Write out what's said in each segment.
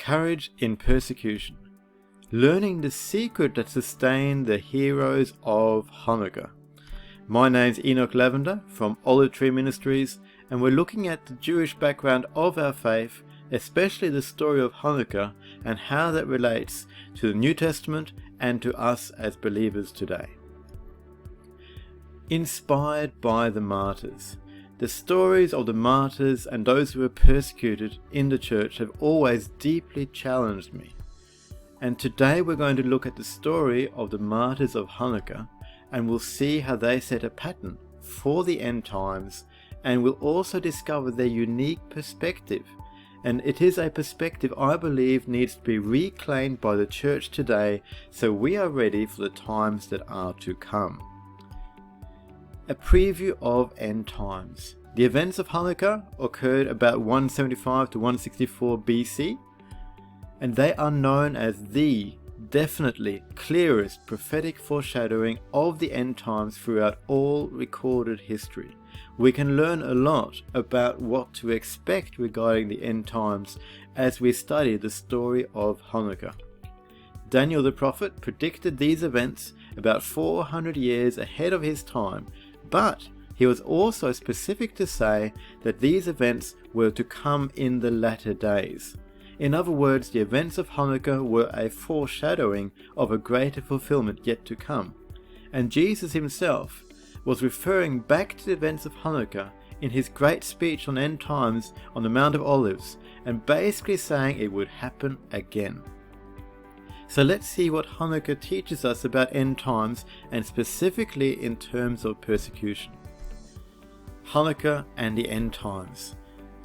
Courage in persecution. Learning the secret that sustained the heroes of Hanukkah. My name's Enoch Lavender from Olive Tree Ministries, and we're looking at the Jewish background of our faith, especially the story of Hanukkah and how that relates to the New Testament and to us as believers today. Inspired by the martyrs. The stories of the martyrs and those who were persecuted in the church have always deeply challenged me. And today we're going to look at the story of the martyrs of Hanukkah, and we'll see how they set a pattern for the end times, and we'll also discover their unique perspective. And it is a perspective I believe needs to be reclaimed by the church today, so we are ready for the times that are to come. A preview of end times. The events of Hanukkah occurred about 175 to 164 BC, and they are known as the definitely clearest prophetic foreshadowing of the end times throughout all recorded history. We can learn a lot about what to expect regarding the end times as we study the story of Hanukkah. Daniel the prophet predicted these events about 400 years ahead of his time, but he was also specific to say that these events were to come in the latter days. In other words, the events of Hanukkah were a foreshadowing of a greater fulfillment yet to come. And Jesus himself was referring back to the events of Hanukkah in his great speech on end times on the Mount of Olives, and basically saying it would happen again. So let's see what Hanukkah teaches us about end times, and specifically in terms of persecution. Hanukkah and the end times.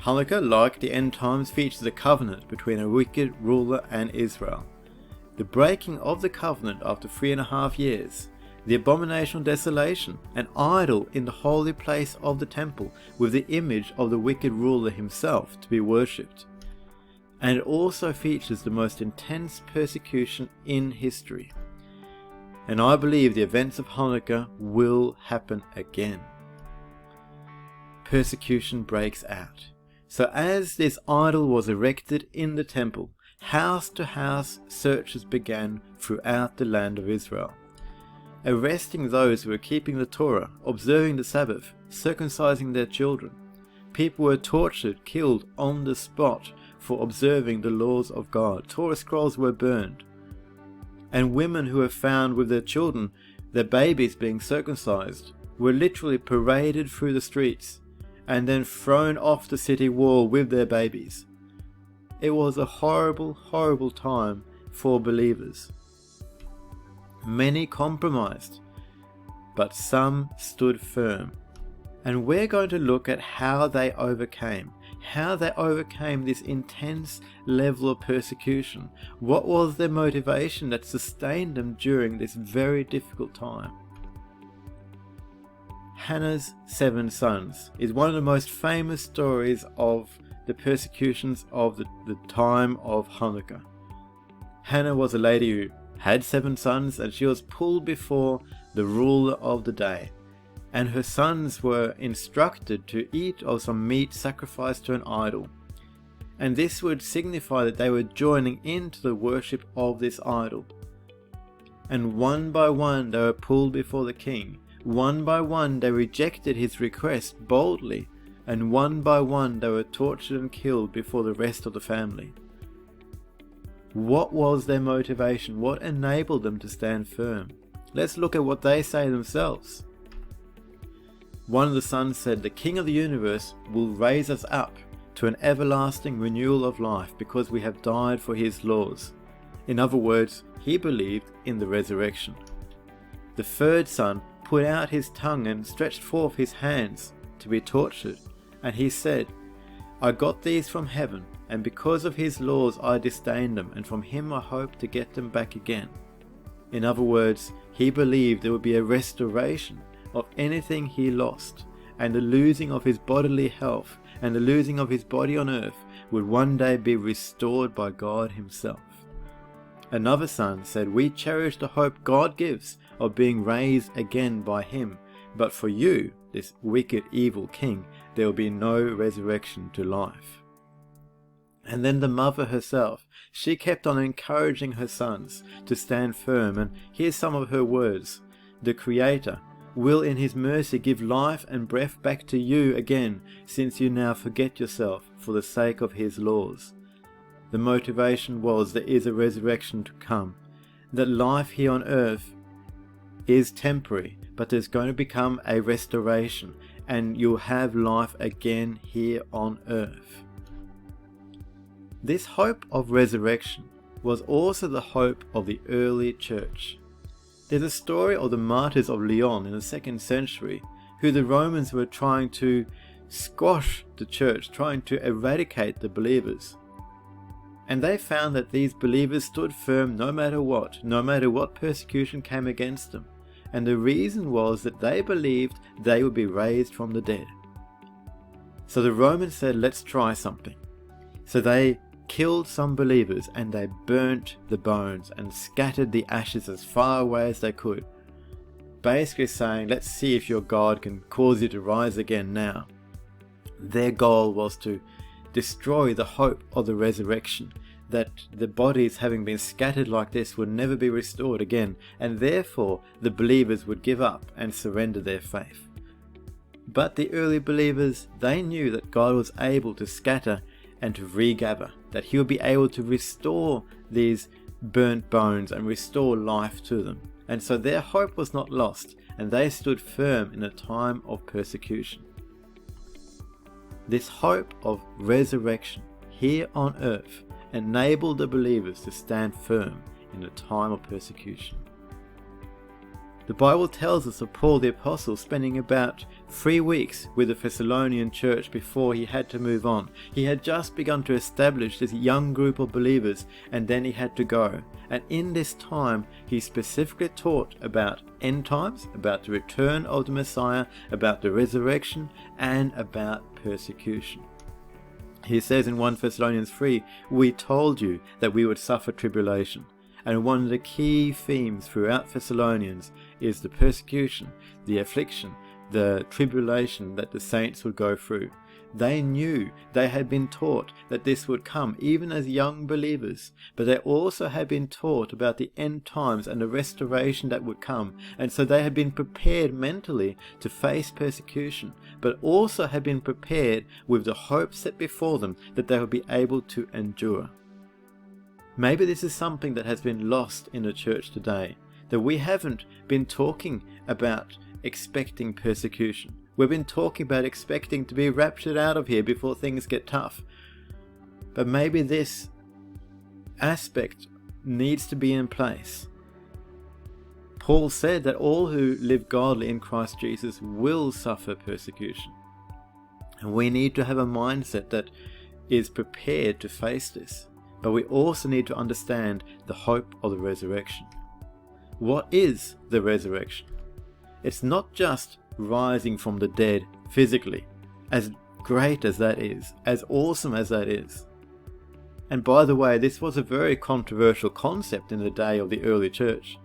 Hanukkah, like the end times, features a covenant between a wicked ruler and Israel. The breaking of the covenant after 3.5 years, the abomination of desolation, an idol in the holy place of the temple with the image of the wicked ruler himself to be worshipped. And it also features the most intense persecution in history. And I believe the events of Hanukkah will happen again. Persecution breaks out. So as this idol was erected in the temple, house to house searches began throughout the land of Israel, arresting those who were keeping the Torah, observing the Sabbath, circumcising their children. People were tortured, killed on the spot for observing the laws of God. Torah scrolls were burned. And women who were found with their children, their babies being circumcised, were literally paraded through the streets and then thrown off the city wall with their babies. It was a horrible, horrible time for believers. Many compromised, but some stood firm. And we're going to look at how they overcame this intense level of persecution. What was their motivation that sustained them during this very difficult time? Hannah's 7 sons is one of the most famous stories of the persecutions of the time of Hanukkah. Hannah was a lady who had 7 sons, and she was pulled before the ruler of the day. And her sons were instructed to eat of some meat sacrificed to an idol. And this would signify that they were joining into the worship of this idol. And one by one they were pulled before the king. One by one they rejected his request boldly, and one by one they were tortured and killed before the rest of the family. What was their motivation? What enabled them to stand firm? Let's look at what they say themselves. One of the sons said, "The King of the universe will raise us up to an everlasting renewal of life because we have died for his laws." In other words, he believed in the resurrection. The third son put out his tongue and stretched forth his hands to be tortured, and he said, "I got these from heaven, and because of his laws I disdained them, and from him I hope to get them back again." In other words, he believed there would be a restoration of anything he lost, and the losing of his bodily health and the losing of his body on earth would one day be restored by God himself. Another son said, "We cherish the hope God gives of being raised again by him, but for you, this wicked, evil king, there will be no resurrection to life." And then the mother herself, she kept on encouraging her sons to stand firm. And here's some of her words. The Creator will in his mercy give life and breath back to you again, since you now forget yourself for the sake of his laws. The motivation was there is a resurrection to come, that life here on earth is temporary, but there's going to become a restoration, and you'll have life again here on earth. This hope of resurrection was also the hope of the early church. There's a story of the Martyrs of Lyon in the 2nd century, who the Romans were trying to squash the church, trying to eradicate the believers. And they found that these believers stood firm no matter what persecution came against them. And the reason was that they believed they would be raised from the dead. So the Romans said, let's try something. So they killed some believers and they burnt the bones and scattered the ashes as far away as they could. Basically saying, let's see if your God can cause you to rise again now. Their goal was to destroy the hope of the resurrection, that the bodies having been scattered like this would never be restored again, and therefore the believers would give up and surrender their faith. But the early believers, they knew that God was able to scatter and to regather, that he would be able to restore these burnt bones and restore life to them. And so their hope was not lost, and they stood firm in a time of persecution. This hope of resurrection here on earth enabled the believers to stand firm in a time of persecution. The Bible tells us of Paul the Apostle spending about 3 weeks with the Thessalonian church before he had to move on. He had just begun to establish this young group of believers, and then he had to go. And in this time, he specifically taught about end times, about the return of the Messiah, about the resurrection, and about persecution. He says in 1 Thessalonians 3, we told you that we would suffer tribulation. And one of the key themes throughout Thessalonians is the persecution, the affliction, the tribulation that the saints would go through. They knew, they had been taught that this would come even as young believers, but they also had been taught about the end times and the restoration that would come, and so they had been prepared mentally to face persecution, but also had been prepared with the hope set before them that they would be able to endure. Maybe this is something that has been lost in the church today, that we haven't been talking about expecting persecution. We've been talking about expecting to be raptured out of here before things get tough. But maybe this aspect needs to be in place. Paul said that all who live godly in Christ Jesus will suffer persecution. And we need to have a mindset that is prepared to face this. But we also need to understand the hope of the resurrection. What is the resurrection? It's not just rising from the dead physically, as great as that is, as awesome as that is. And by the way, this was a very controversial concept in the day of the early church.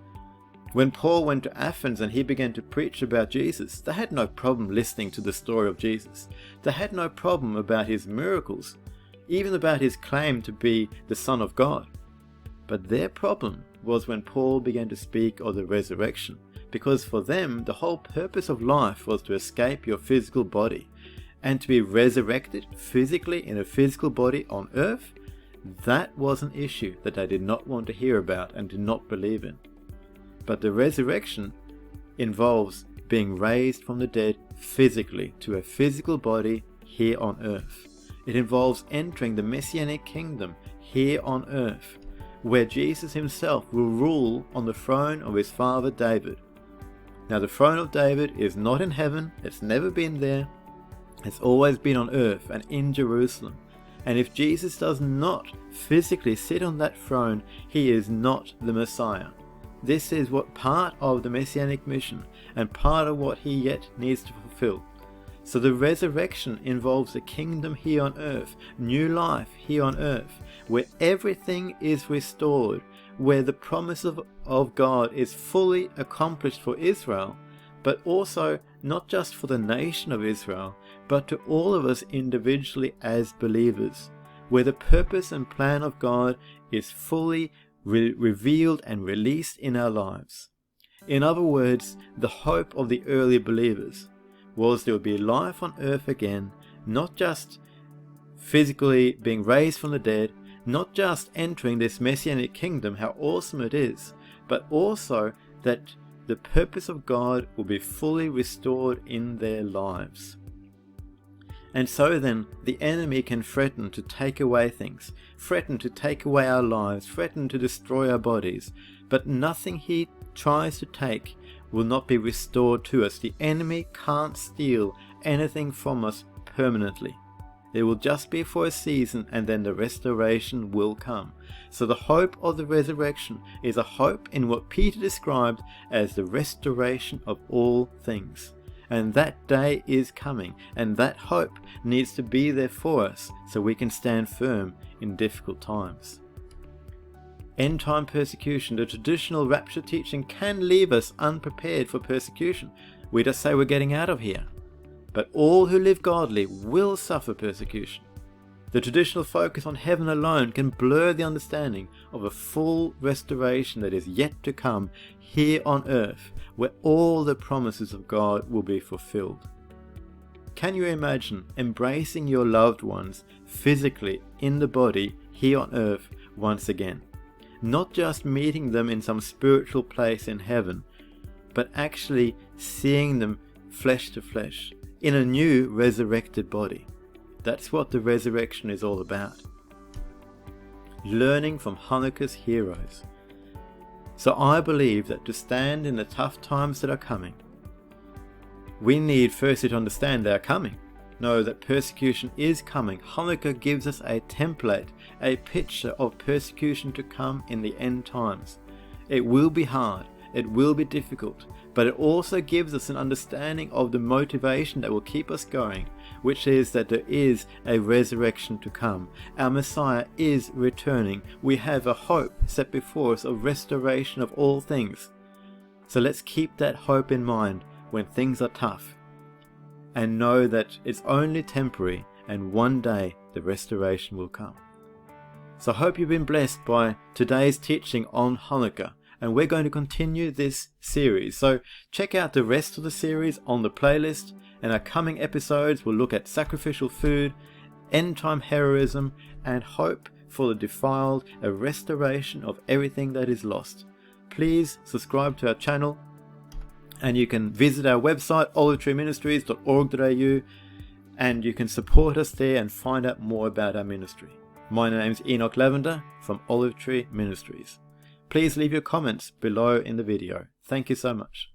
When Paul went to Athens and he began to preach about Jesus, they had no problem listening to the story of Jesus. They had no problem about his miracles, even about his claim to be the Son of God. But their problem was when Paul began to speak of the resurrection, because for them the whole purpose of life was to escape your physical body, and to be resurrected physically in a physical body on earth. That was an issue that they did not want to hear about and did not believe in. But the resurrection involves being raised from the dead physically to a physical body here on earth. It involves entering the Messianic kingdom here on earth, where Jesus himself will rule on the throne of his father David. Now the throne of David is not in heaven, it's never been there, it's always been on earth and in Jerusalem. And if Jesus does not physically sit on that throne, he is not the Messiah. This is what part of the Messianic mission and part of what he yet needs to fulfill. So the resurrection involves a kingdom here on earth, new life here on earth, where everything is restored, where the promise of God is fully accomplished for Israel, but also not just for the nation of Israel, but to all of us individually as believers, where the purpose and plan of God is fully revealed and released in our lives. In other words, the hope of the early believers was there would be life on earth again, not just physically being raised from the dead, not just entering this messianic kingdom, how awesome it is, but also that the purpose of God will be fully restored in their lives. And so then, the enemy can threaten to take away things, threaten to take away our lives, threaten to destroy our bodies, but nothing he tries to take will not be restored to us. The enemy can't steal anything from us permanently. It will just be for a season, and then the restoration will come. So the hope of the resurrection is a hope in what Peter described as the restoration of all things. And that day is coming, and that hope needs to be there for us so we can stand firm in difficult times. End-time persecution, the traditional rapture teaching, can leave us unprepared for persecution. We just say we're getting out of here. But all who live godly will suffer persecution. The traditional focus on heaven alone can blur the understanding of a full restoration that is yet to come here on earth, where all the promises of God will be fulfilled. Can you imagine embracing your loved ones physically in the body here on earth once again? Not just meeting them in some spiritual place in heaven, but actually seeing them flesh to flesh, in a new resurrected body. That's what the resurrection is all about. Learning from Hanukkah's heroes. So I believe that to stand in the tough times that are coming, we need firstly to understand they are coming. Know that persecution is coming. Hanukkah gives us a template, a picture of persecution to come in the end times. It will be hard. It will be difficult, but it also gives us an understanding of the motivation that will keep us going, which is that there is a resurrection to come. Our Messiah is returning. We have a hope set before us of restoration of all things. So let's keep that hope in mind when things are tough, and know that it's only temporary, and one day the restoration will come. So I hope you've been blessed by today's teaching on Hanukkah. And we're going to continue this series. So check out the rest of the series on the playlist, and our coming episodes will look at sacrificial food, end-time heroism, and hope for the defiled, a restoration of everything that is lost. Please subscribe to our channel, and you can visit our website olivetreeministries.org.au, and you can support us there and find out more about our ministry. My name is Enoch Lavender from Olive Tree Ministries. Please leave your comments below in the video. Thank you so much.